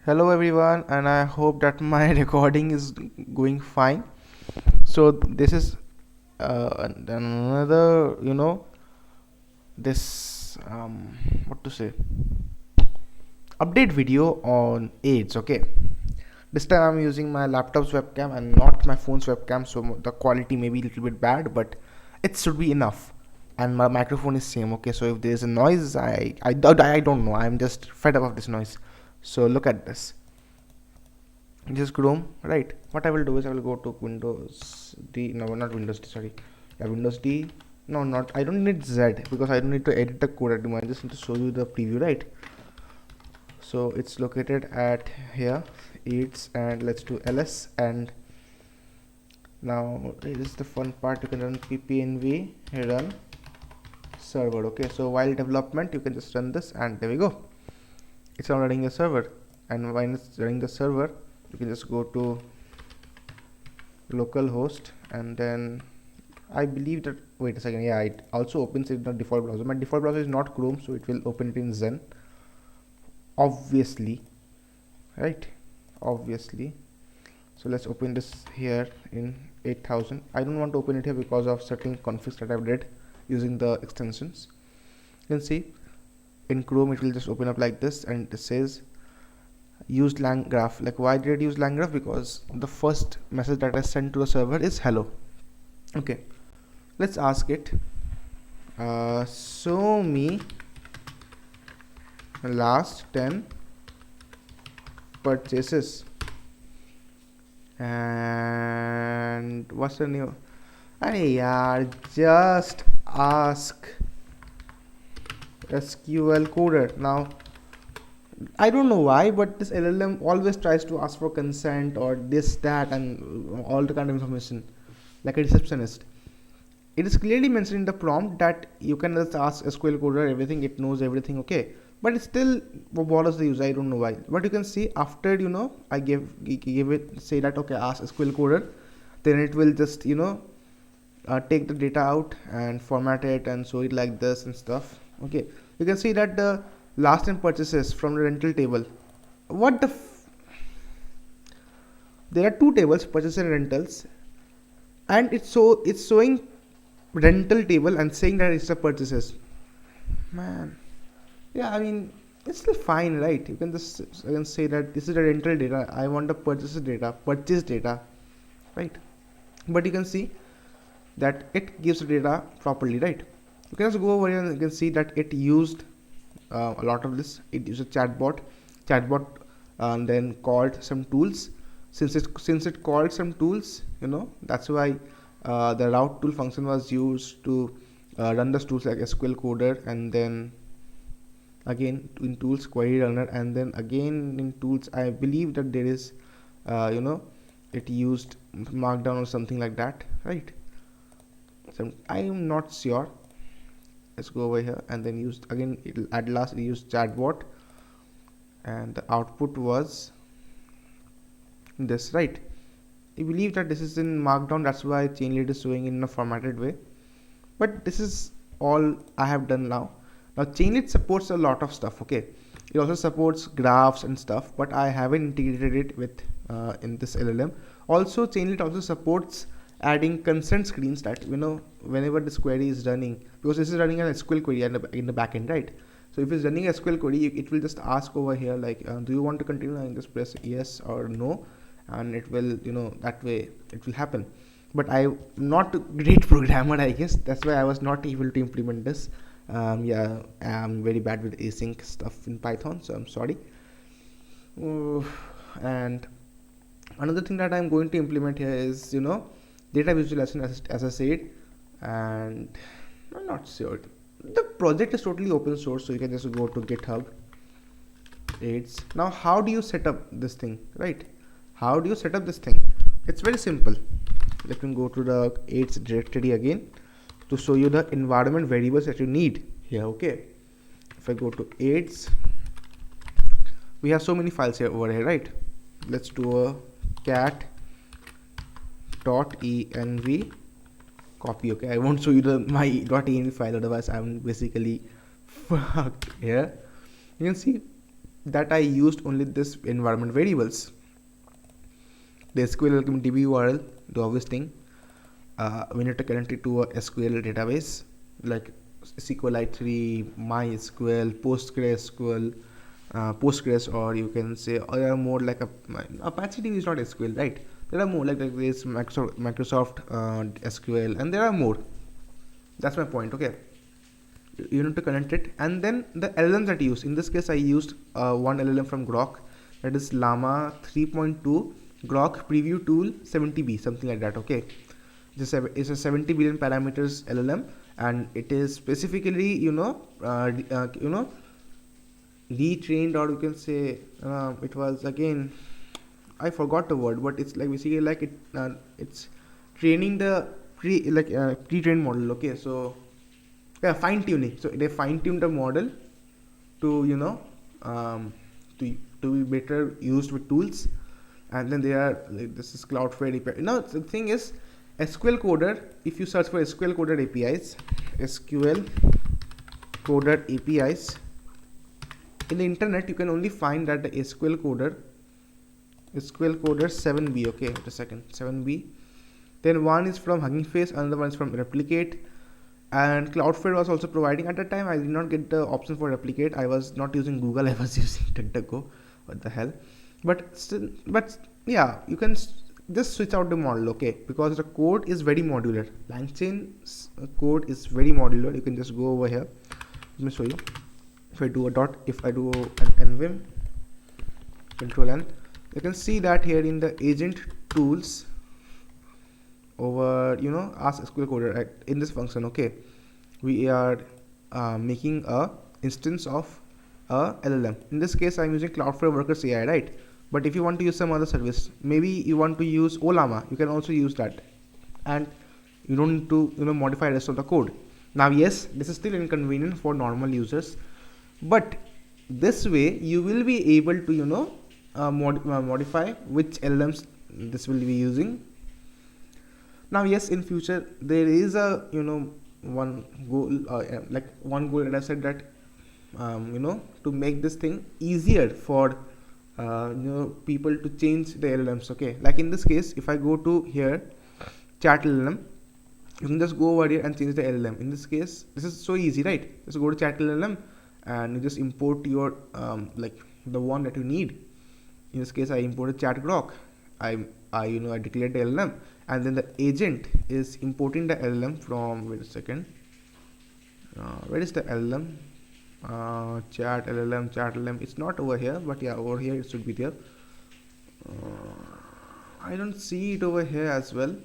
Hello everyone, and I hope that my recording is going fine. So this is another, this what to say, update video on AIDS. Okay, this time I'm using my laptop's webcam and not my phone's webcam, so the quality may be a little bit bad, but it should be enough. And my microphone is same. Okay, so if there is a noise, I don't know. I'm just fed up of this noise. So look at this. Just Chrome, right? What I will do is I will go to Windows D. No, not Windows D. Sorry, yeah, Windows D. No, not. I don't need Z because I don't need to edit the code at the moment. I just need to show you the preview, right? So it's located at here. It's and let's do ls, and now this is the fun part. You can run ppnv run server. Okay, so while development, you can just run this, and there we go. It's now running the server, and when it's running the server, you can just go to localhost, and then I believe that, wait a second, yeah, it also opens in the default browser. My default browser is not Chrome, so it will open it in Zen, obviously, right? Obviously. So let's open this here in 8000. I don't want to open it here because of certain configs that I've did using the extensions. You can see in Chrome it will just open up like this, and it says used lang graph. Like, why did it use lang graph? Because the first message that I sent to the server is hello. Okay, let's ask it, show me last 10 purchases, and what's the new, hey yaar, just ask SQL coder. Now I don't know why, but this LLM always tries to ask for consent or this, that, and all the kind of information, like a receptionist. It is clearly mentioned in the prompt that you can just ask SQL coder everything, it knows everything, okay. But it still bothers the user, I don't know why. But you can see after, I give it, say that, okay, ask SQL coder, then it will just, take the data out and format it and show it like this and stuff. Okay, you can see that the last 10 purchases from the rental table. What the there are two tables, purchases and rentals, and it's showing rental table and saying that it's the purchases. Man, yeah, I mean, it's still fine, right? You can just, you can say that this is the rental data, I want the purchase data, right? But you can see that it gives the data properly, right? You can just go over here and you can see that it used a lot of this. It used a chatbot and then called some tools. Since it called some tools, that's why the route tool function was used to run the tools like SQL coder, and then again in tools query runner, and then again in tools I believe that there is it used markdown or something like that, right? So I am not sure. Let's go over here and then use again, at last it used chatbot, and the output was this, right? I believe that this is in markdown, that's why chainlet is showing in a formatted way. But this is all I have done now. Now chainlet supports a lot of stuff, okay. It also supports graphs and stuff, but I haven't integrated it with in this LLM. Also chainlet also supports adding consent screens, that whenever this query is running, because this is running an SQL query in the backend, right? So if it's running a SQL query, it will just ask over here like, do you want to continue, and just press yes or no, and it will, that way it will happen. But I'm not a great programmer, I guess, that's why I was not able to implement this. Yeah, I'm very bad with async stuff in Python, so I'm sorry. And another thing that I'm going to implement here is data visualization, as I said. And I'm not sure, the project is totally open source, so you can just go to GitHub AIDS. Now how do you set up this thing, right? How do you set up this thing? It's very simple. Let me go to the AIDS directory again to show you the environment variables that you need here, okay. If I go to AIDS, we have so many files here over here, right? Let's do a cat.env copy, okay. I won't show you my .env file, otherwise I'm basically fucked here. You can see that I used only this environment variables, the SQL DB URL, the obvious thing. We need to connect it to a SQL database like SQLite3, MySQL, PostgreSQL, Postgres, or you can say there are more like Apache DB is not SQL, right? There are more like this Microsoft SQL, and there are more. That's my point. Okay, you need to connect it, and then the LLMs that you use. In this case, I used one LLM from Grok, that is Llama 3.2 Grok Preview Tool 70B, something like that. Okay, it's a 70 billion parameters LLM, and it is specifically retrained, or you can say it was, again, I forgot the word, but it's like basically like it's training the pre-trained model. Okay, so yeah, fine tuning. So they fine tuned the model to to be better used with tools, and then they are like, this is Cloudflare API. Now the thing is, SQL Coder. If you search for SQL Coder APIs, SQL Coder APIs in the internet, you can only find that the SQL Coder 7B. Okay, wait a second, 7B. Then one is from Hugging Face, another one is from Replicate, and Cloudflare was also providing. At that time, I did not get the option for Replicate. I was not using Google. I was using DuckDuckGo. What the hell? But still, but yeah, you can just switch out the model. Okay, because the code is very modular. LangChain's code is very modular. You can just go over here. Let me show you. If I do an nvim control n, you can see that here in the agent tools over ask SQL Coder, right, in this function. Okay, we are making a instance of a LLM. In this case, I'm using Cloudflare Workers AI, right? But if you want to use some other service, maybe you want to use Olama, you can also use that, and you don't need to modify the rest of the code. Now yes, this is still inconvenient for normal users, but this way you will be able to modify which LLMs this will be using. Now yes, in future there is a one goal, that I said, that to make this thing easier for people to change the LLMs. Okay, like in this case, if I go to here chat LLM, you can just go over here and change the LLM. In this case, this is so easy, right? Just go to chat LLM and you just import your the one that you need. In this case, I imported chat Grok. I declared the LLM, and then the agent is importing the LLM from, wait a second, where is the LLM? Chat LLM, it's not over here, but yeah, over here it should be there. I don't see it over here as well.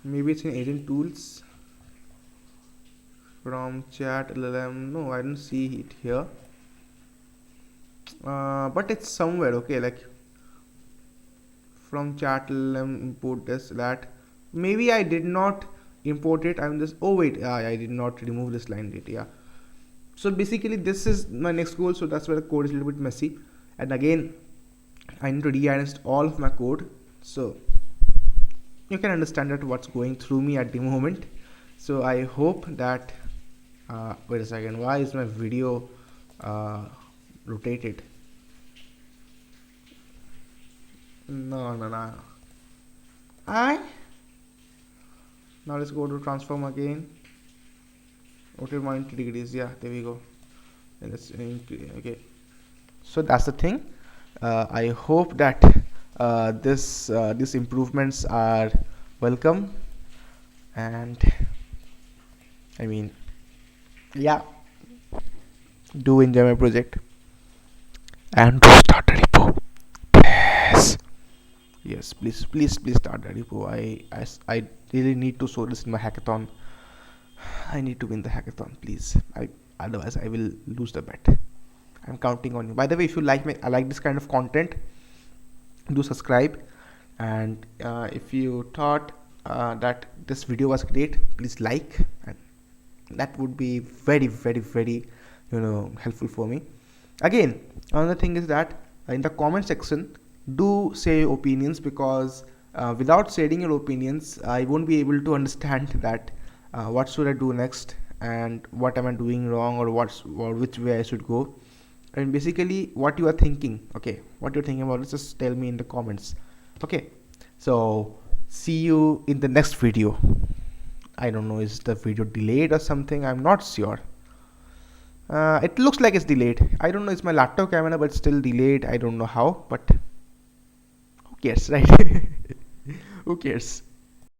Maybe it's in agent tools from chat LLM. No, I don't see it here, but it's somewhere. Okay, like from chat LLM import this, that maybe I did not import it. I'm just, oh wait, I did not remove this line data. Yeah, so basically this is my next goal. So that's where the code is a little bit messy, and again I need to re-arrange all of my code, so you can understand that what's going through me at the moment. So I hope that wait a second, why is my video rotated? No. Now let's go to transform again. Rotate 180 degrees. Yeah, there we go. And let's okay. So that's the thing. I hope that these improvements are welcome, and I mean, yeah, do enjoy my project and do start a repo. Yes, please start the repo. I really need to show this in my hackathon. I need to win the hackathon, please. Otherwise I will lose the bet. I'm counting on you. By the way, if you like this kind of content, do subscribe, and if you thought that this video was great, please like, and that would be very helpful for me. Again, another thing is that in the comment section, do say your opinions, because without sharing your opinions, I won't be able to understand that what should I do next, and what am I doing wrong, or which way I should go. and basically what you are thinking. Okay, what you're thinking about it, just tell me in the comments. Okay, so see you in the next video. I don't know, is the video delayed or something? I'm not sure. It looks like it's delayed. I don't know, it's my laptop camera, but still delayed. I don't know how, but who cares, right? Who cares?